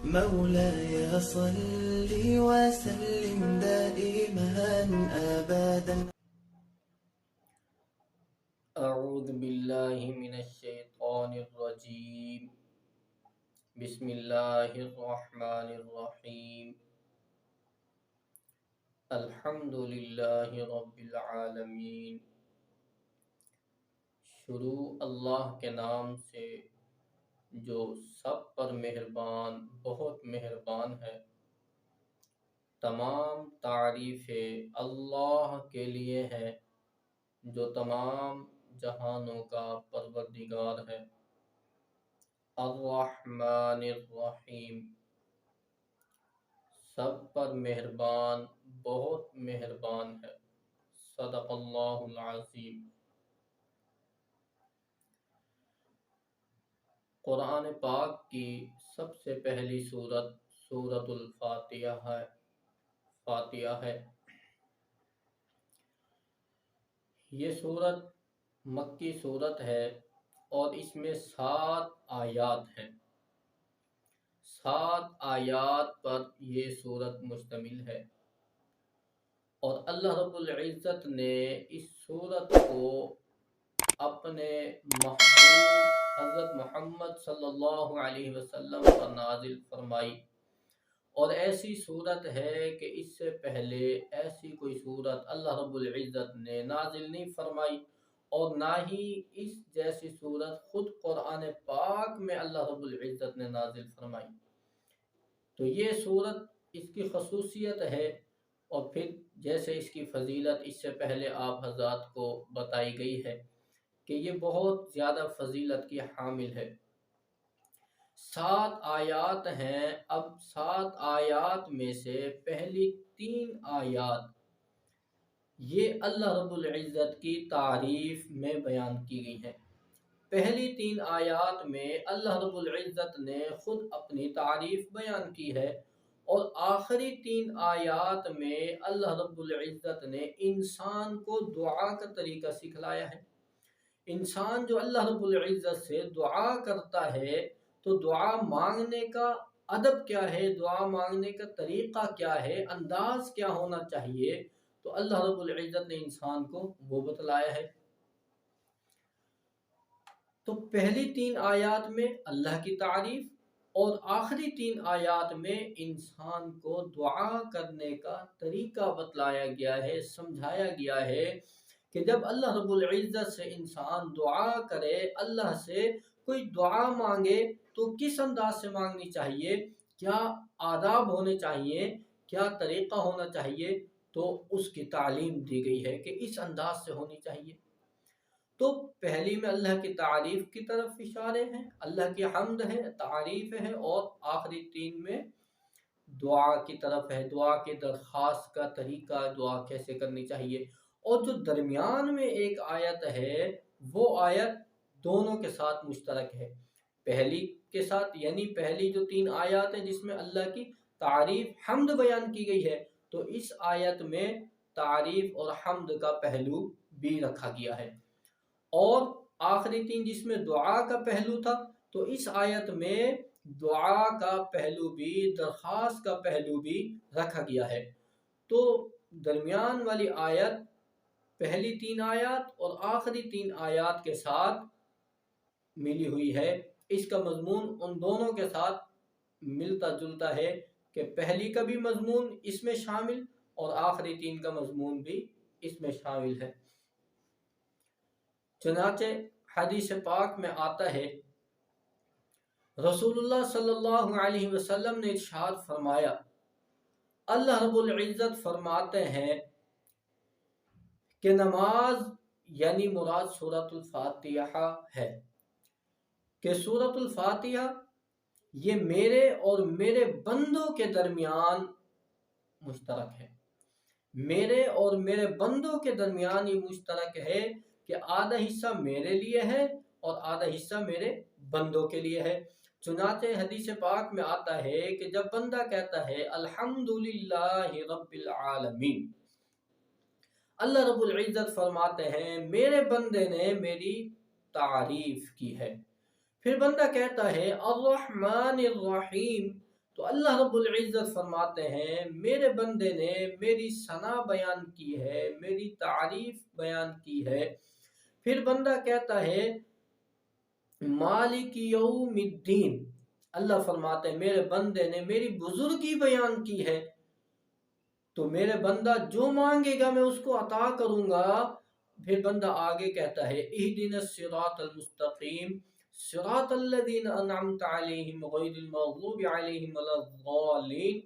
مولاي صل وسلم دائما أبدا. اعوذ باللہ من الشیطان الرجیم، بسم اللہ الرحمن الرحیم، الحمد للہ رب العالمین۔ شروع اللہ کے نام سے جو سب پر مہربان، بہت مہربان ہے۔ تمام تعریفیں اللہ کے لیے ہیں جو تمام جہانوں کا پروردگار ہے۔ الرحمن الرحیم، سب پر مہربان، بہت مہربان ہے۔ صدق اللہ العظیم۔ قرآن پاک کی سب سے پہلی سورت سورۃ فاتحہ ہے۔ یہ سورت مکی سورت ہے اور اس میں 7 آیات ہیں۔ 7 آیات پر یہ سورت مشتمل ہے، اور اللہ رب العزت نے اس سورت کو اپنے محبوب حضرت محمد صلی اللہ علیہ وسلم پر نازل فرمائی، اور ایسی صورت ہے کہ اس سے پہلے ایسی کوئی صورت اللہ رب العزت نے نازل نہیں فرمائی، اور نہ ہی اس جیسی صورت خود قرآن پاک میں اللہ رب العزت نے نازل فرمائی۔ تو یہ صورت اس کی خصوصیت ہے، اور پھر جیسے اس کی فضیلت اس سے پہلے آپ حضرات کو بتائی گئی ہے کہ یہ بہت زیادہ فضیلت کی حامل ہے۔ 7 آیات ہیں۔ اب 7 آیات میں سے پہلی 3 آیات یہ اللہ رب العزت کی تعریف میں بیان کی گئی ہیں۔ پہلی 3 آیات میں اللہ رب العزت نے خود اپنی تعریف بیان کی ہے، اور آخری 3 آیات میں اللہ رب العزت نے انسان کو دعا کا طریقہ سکھلایا ہے۔ انسان جو اللہ رب العزت سے دعا کرتا ہے تو دعا مانگنے کا ادب کیا ہے، دعا مانگنے کا طریقہ کیا ہے، انداز کیا ہونا چاہیے، تو اللہ رب العزت نے انسان کو وہ بتلایا ہے۔ تو پہلی 3 آیات میں اللہ کی تعریف، اور آخری 3 آیات میں انسان کو دعا کرنے کا طریقہ بتلایا گیا ہے، سمجھایا گیا ہے کہ جب اللہ رب العزت سے انسان دعا کرے، اللہ سے کوئی دعا مانگے تو کس انداز سے مانگنی چاہیے، کیا آداب ہونے چاہیے، کیا طریقہ ہونا چاہیے، تو اس کی تعلیم دی گئی ہے کہ اس انداز سے ہونی چاہیے۔ تو پہلی میں اللہ کی تعریف کی طرف اشارے ہیں، اللہ کی حمد ہے، تعریف ہے، اور آخری 3 میں دعا کی طرف ہے، دعا کی درخواست کا طریقہ، دعا کیسے کرنی چاہیے۔ اور جو درمیان میں ایک آیت ہے وہ آیت دونوں کے ساتھ مشترک ہے، پہلی کے ساتھ، یعنی پہلی جو 3 آیات ہیں جس میں اللہ کی تعریف حمد بیان کی گئی ہے، تو اس آیت میں تعریف اور حمد کا پہلو بھی رکھا گیا ہے، اور آخری 3 جس میں دعا کا پہلو تھا، تو اس آیت میں دعا کا پہلو بھی، درخواست کا پہلو بھی رکھا گیا ہے۔ تو درمیان والی آیت پہلی 3 آیات اور آخری 3 آیات کے ساتھ ملی ہوئی ہے۔ اس کا مضمون ان دونوں کے ساتھ ملتا جلتا ہے کہ پہلی کا بھی مضمون اس میں شامل اور آخری 3 کا مضمون بھی اس میں شامل ہے۔ چنانچہ حدیث پاک میں آتا ہے، رسول اللہ صلی اللہ علیہ وسلم نے ارشاد فرمایا، اللہ رب العزت فرماتے ہیں کہ نماز یعنی مراد سورۃ الفاتحہ ہے، کہ سورۃ الفاتحہ یہ میرے اور میرے بندوں کے درمیان مشترک ہے، میرے اور میرے بندوں کے درمیان یہ مشترک ہے کہ آدھا حصہ میرے لیے ہے اور آدھا حصہ میرے بندوں کے لیے ہے۔ چنانچہ حدیث پاک میں آتا ہے کہ جب بندہ کہتا ہے الحمدللہ رب العالمین، اللہ رب العزت فرماتے ہیں میرے بندے نے میری تعریف کی ہے۔ پھر بندہ کہتا ہے الرحمن الرحیم، تو اللہ رب العزت فرماتے ہیں میرے بندے نے میری ثنا بیان کی ہے، میری تعریف بیان کی ہے، پھر بندہ کہتا ہے مالک یوم الدین، اللہ فرماتے ہیں میرے بندے نے میری بزرگی بیان کی ہے، تو میرے بندہ جو مانگے گا میں اس کو عطا کروں گا۔ پھر بندہ آگے کہتا ہے اہدنا الصراط المستقیم صراط الذین انعمت علیہم غیر المغضوب علیہم ولا الضالین۔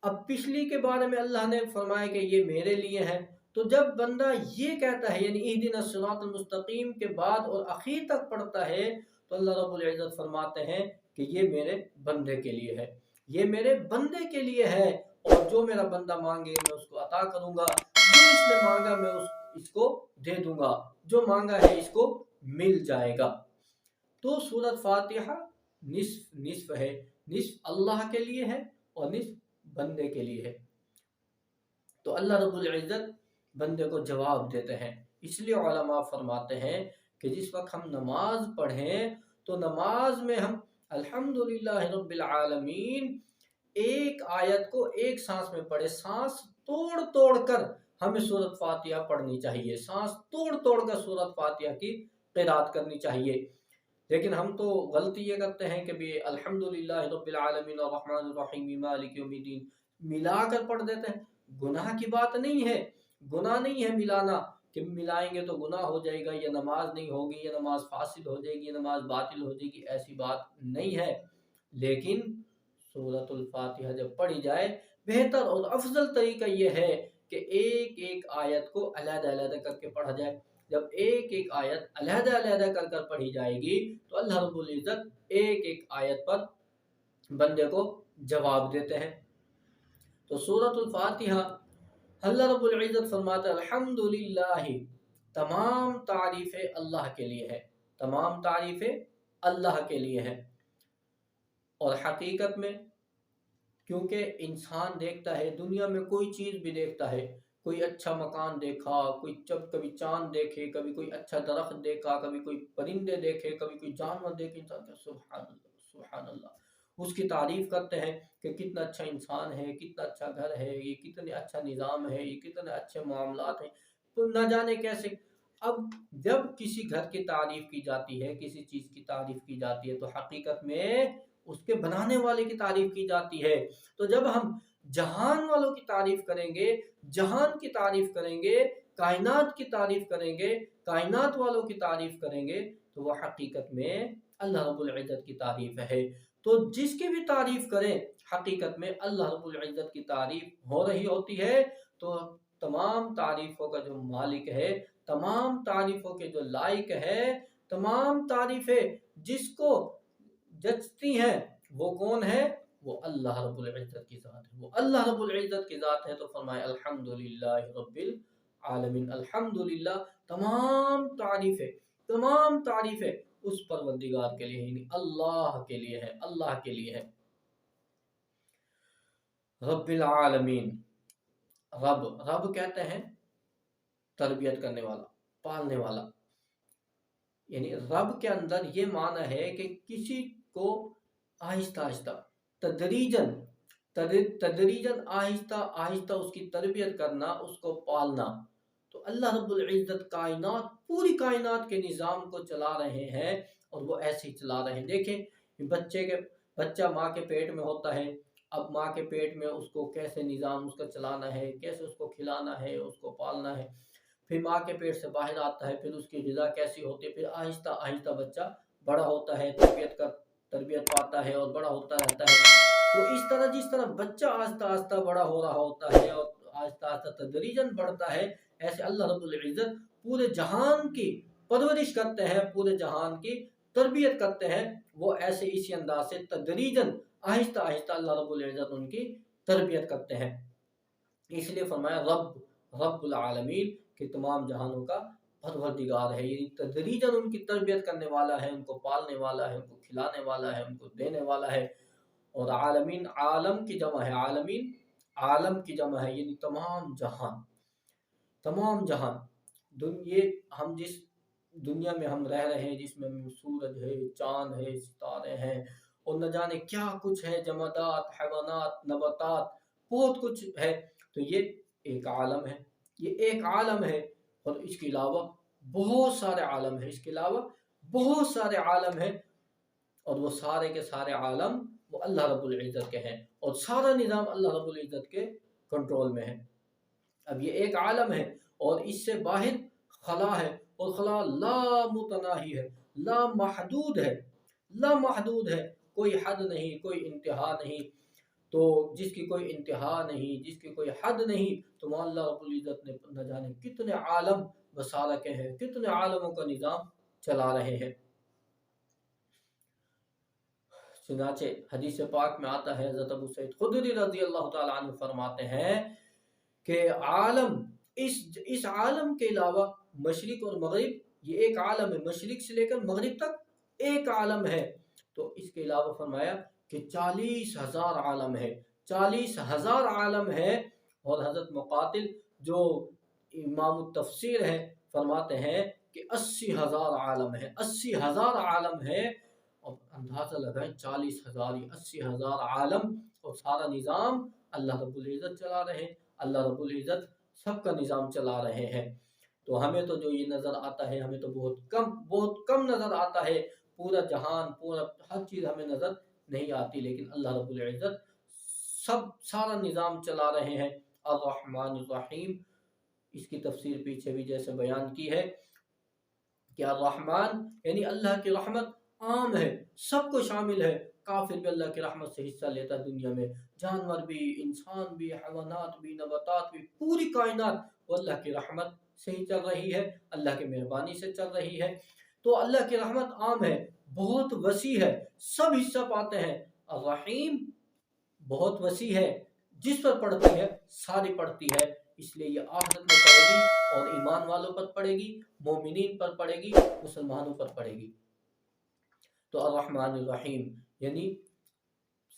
اب پچھلی کے بارے میں اللہ نے فرمایا کہ یہ میرے لیے ہے، تو جب بندہ یہ کہتا ہے یعنی اہدنا الصراط المستقیم کے بعد اور اخیر تک پڑھتا ہے تو اللہ رب العزت فرماتے ہیں کہ یہ میرے بندے کے لیے ہے، یہ میرے بندے کے لیے ہے، اور جو میرا بندہ مانگے میں اس کو عطا کروں گا، جو اس نے مانگا میں اس کو دے دوں گا، جو مانگا ہے اس کو مل جائے گا۔ تو سورۃ فاتحہ نصف ہے، نصف اللہ کے لیے ہے اور نصف بندے کے لیے ہے۔ تو اللہ رب العزت بندے کو جواب دیتے ہیں، اس لیے علماء فرماتے ہیں کہ جس وقت ہم نماز پڑھیں تو نماز میں ہم الحمدللہ رب العالمین ایک آیت کو ایک سانس میں پڑھے، سانس توڑ توڑ کر ہمیں سورۃ فاتحہ پڑھنی چاہیے، سانس توڑ توڑ کر سورۃ فاتحہ کی قرات کرنی چاہیے۔ لیکن ہم تو غلطی یہ کرتے ہیں کہ بھی الحمدللہ رب العالمین الرحمن الرحیم مالک یوم الدین ملا کر پڑھ دیتے ہیں۔ گناہ کی بات نہیں ہے، گناہ نہیں ہے ملانا کہ ملائیں گے تو گناہ ہو جائے گا، یا نماز نہیں ہوگی، یا نماز فاسد ہو جائے گی، یا نماز باطل ہو جائے گی، ایسی بات نہیں ہے۔ لیکن سورۃ الفاتحہ جب پڑھی جائے بہتر اور افضل طریقہ یہ ہے کہ ایک ایک آیت کو علیحدہ علیحدہ کر کے پڑھا جائے۔ جب ایک ایک آیت علیحدہ علیحدہ کر کر پڑھی جائے گی تو اللہ رب العزت ایک ایک آیت پر بندے کو جواب دیتے ہیں۔ تو سورۃ الفاتحہ اللہ رب العزت فرماتا ہے الحمدللہ، تمام تعریفیں اللہ کے لیے ہے، تمام تعریفیں اللہ کے لیے ہے۔ اور حقیقت میں کیونکہ انسان دیکھتا ہے، دنیا میں کوئی چیز بھی دیکھتا ہے، کوئی اچھا مکان دیکھا، کبھی چاند دیکھے، کبھی کوئی اچھا درخت دیکھا، کبھی کوئی پرندے دیکھے، کبھی کوئی جانور دیکھے، انسان کہتا سبحان اللہ سبحان اللہ، اس کی تعریف کرتے ہیں کہ کتنا اچھا انسان ہے، کتنا اچھا گھر ہے، یہ کتنا اچھا نظام ہے، یہ کتنے اچھے معاملات ہیں، تو نہ جانے کیسے۔ اب جب کسی گھر کی تعریف کی جاتی ہے، کسی چیز کی تعریف کی جاتی ہے تو حقیقت میں اس کے بنانے والے کی تعریف کی جاتی ہے۔ تو جب ہم جہان والوں کی تعریف کریں گے، جہان کی تعریف کریں گے، کائنات کی تعریف کریں گے، کائنات والوں کی تعریف کریں گے، تو وہ حقیقت میں اللہ رب العزت کی تعریف ہے۔ تو جس کی بھی تعریف کریں حقیقت میں اللہ رب العزت کی تعریف ہو رہی ہوتی ہے۔ تو تمام تعریفوں کا جو مالک ہے، تمام تعریفوں کے جو لائق ہے، تمام تعریفیں جس کو جچتی ہیں وہ کون ہے؟ وہ اللہ رب العزت کی ذات ہے، وہ اللہ رب العزت کی ذات ہے۔ تو فرمائے الحمدللہ رب العالمین، الحمدللہ تمام تعریفیں اس پروردگار کے لیے، یعنی اللہ کے لیے ہے، اللہ کے لیے ہے۔ رب العالمین، رب کہتے ہیں تربیت کرنے والا، پالنے والا، یعنی رب کے اندر یہ معنی ہے کہ کسی کو آہستہ آہستہ تدریجاً آہستہ آہستہ اس کی تربیت کرنا، اس کو پالنا۔ تو اللہ رب العزت کائنات، پوری کائنات کے نظام کو چلا رہے ہیں، اور وہ ایسے ہی چلا رہے ہیں۔ دیکھیں بچہ ماں کے پیٹ میں ہوتا ہے، اب ماں کے پیٹ میں اس کو کیسے نظام اس کا چلانا ہے، کیسے اس کو کھلانا ہے، اس کو پالنا ہے، پھر ماں کے پیٹ سے باہر آتا ہے، پھر اس کی غذا کیسی ہوتی ہے، پھر آہستہ آہستہ بچہ بڑا ہوتا ہے، تربیت پاتا ہے اور بڑا ہوتا رہتا ہے۔ تو اس طرح جس طرح بچہ آہستہ آہستہ بڑا ہو رہا ہوتا ہے اور آہستہ آہستہ تدریجاً بڑھتا ہے، ایسے اللہ رب العزت پورے جہان کی پرورش کرتے ہیں، پورے جہان کی تربیت کرتے ہیں۔ وہ ایسے اسی انداز سے تدریجاً آہستہ آہستہ اللہ رب العزت ان کی تربیت کرتے ہیں۔ اس لیے فرمایا رب العالمین کہ تمام جہانوں کا پروردگار ہے، یعنی تدریجاً ان کی تربیت کرنے والا ہے، ان کو پالنے والا ہے، ان کو کھلانے والا ہے، ان کو دینے والا ہے۔ اور عالمین، عالم کی جمع ہے، عالمین عالم کی جمع ہے، یعنی تمام جہان۔ یہ ہم جس دنیا میں ہم رہ رہے ہیں، جس میں سورج ہے، چاند ہے، ستارے ہیں، اور نہ جانے کیا کچھ ہے، جمادات، حیوانات، نباتات، بہت کچھ ہے. تو یہ ایک عالم ہے، یہ ایک عالم ہے. اور اس کے علاوہ بہت سارے عالم ہیں، اس کے علاوہ بہت سارے عالم ہیں، اور وہ سارے کے سارے عالم وہ اللہ رب العزت کے ہیں، اور سارا نظام اللہ رب العزت کے کنٹرول میں ہے. اب یہ ایک عالم ہے، اور اس سے باہر خلا ہے، اور خلا لا متناہی ہے، لا محدود ہے، لا محدود ہے، کوئی حد نہیں، کوئی انتہا نہیں. تو جس کی کوئی انتہا نہیں، جس کی کوئی حد نہیں، تو وہاں اللہ رب العزت نے نہ جانے کتنے عالم بسا رکھے ہیں، کتنے عالموں کا نظام چلا رہے ہیں. چنانچہ حدیث پاک میں آتا ہے، حضرت ابو سعید خدری رضی اللہ تعالیٰ عنہ فرماتے ہیں کہ عالم اس عالم کے علاوہ مشرق اور مغرب، یہ ایک عالم ہے، مشرق سے لے کر مغرب تک ایک عالم ہے. تو اس کے علاوہ فرمایا کہ 40,000 عالم ہے، 40,000 عالم ہے. اور حضرت مقاتل جو امام التفسیر ہے فرماتے ہیں کہ 80,000 عالم ہے، 80,000 عالم ہے. اور اندازہ لگائیں 40,000 یا 80,000 عالم، اور سارا نظام اللہ رب العزت چلا رہے ہیں، اللہ رب العزت سب کا نظام چلا رہے ہیں. تو ہمیں تو جو یہ نظر آتا ہے، ہمیں تو بہت کم نظر آتا ہے. پورا جہان، پورا ہر چیز ہمیں نظر نہیں آتی، لیکن اللہ رب العزت سارا نظام چلا رہے ہیں. الرحمن الرحیم، اس کی تفسیر پیچھے بھی جیسے بیان کی ہے کہ الرحمن یعنی اللہ کی رحمت عام ہے، سب کو شامل ہے. کافر بھی اللہ کی رحمت سے حصہ لیتا ہے دنیا میں، جانور بھی، انسان بھی، حیوانات بھی، نباتات بھی، پوری کائنات وہ اللہ کی رحمت سے ہی چل رہی ہے، اللہ کی مہربانی سے چل رہی ہے. تو اللہ کی رحمت عام ہے، بہت وسیع ہے، سب حصہ پاتے ہیں. الرحیم بہت وسیع ہے، جس پر پڑتی ہے ساری پڑتی ہے، اس لیے یہ آخرت میں پڑے گی، اور ایمان والوں پر پڑے گی، مومنین پر پڑے گی، مسلمانوں پر پڑے گی. تو الرحمن الرحیم یعنی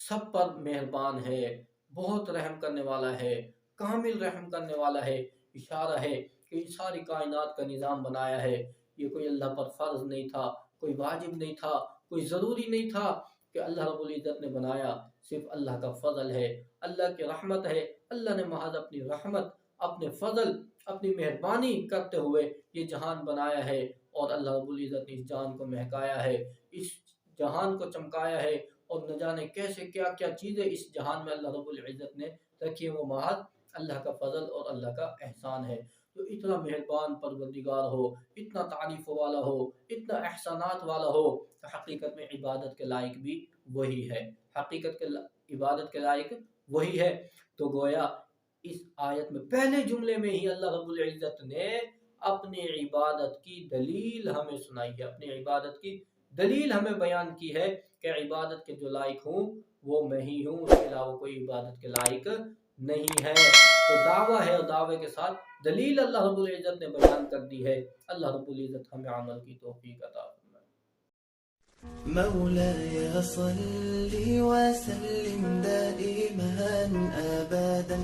سب پر مہربان ہے، بہت رحم کرنے والا ہے، کامل رحم کرنے والا ہے. اشارہ ہے کہ ساری کائنات کا نظام بنایا ہے، یہ کوئی اللہ پر فرض نہیں تھا، کوئی واجب نہیں تھا، کوئی ضروری نہیں تھا کہ اللہ رب العزت نے بنایا. صرف اللہ کا فضل ہے، اللہ کی رحمت ہے. اللہ نے محض اپنی رحمت، اپنے فضل، اپنی مہربانی کرتے ہوئے یہ جہان بنایا ہے، اور اللہ رب العزت نے اس جہان کو مہکایا ہے، اس جہان کو چمکایا ہے. اور نہ جانے کیسے کیا کیا چیزیں اس جہان میں اللہ رب العزت نے رکھی ہیں، وہ محض اللہ کا فضل اور اللہ کا احسان ہے. تو اتنا مہربان پروردگار ہو، اتنا تعریف والا ہو، اتنا احسانات والا ہو، تو حقیقت میں عبادت کے لائق بھی وہی ہے، حقیقت کے عبادت کے لائق وہی ہے. تو گویا اس آیت میں پہلے جملے میں ہی اللہ رب العزت نے اپنی عبادت کی دلیل ہمیں سنائی ہے، اپنی عبادت کی دلیل ہمیں بیان کی ہے کہ عبادت کے جو لائق ہوں وہ میں ہی ہوں، اس کے علاوہ کوئی عبادت کے لائق نہیں ہے. تو دعویٰ ہے، اور دعوے کے ساتھ دلیل اللہ رب العزت نے بیان کر دی ہے. اللہ رب العزت ہمیں عمل کی توفیق عطا فرمائے. مولاي صل وسلم دائما أبدا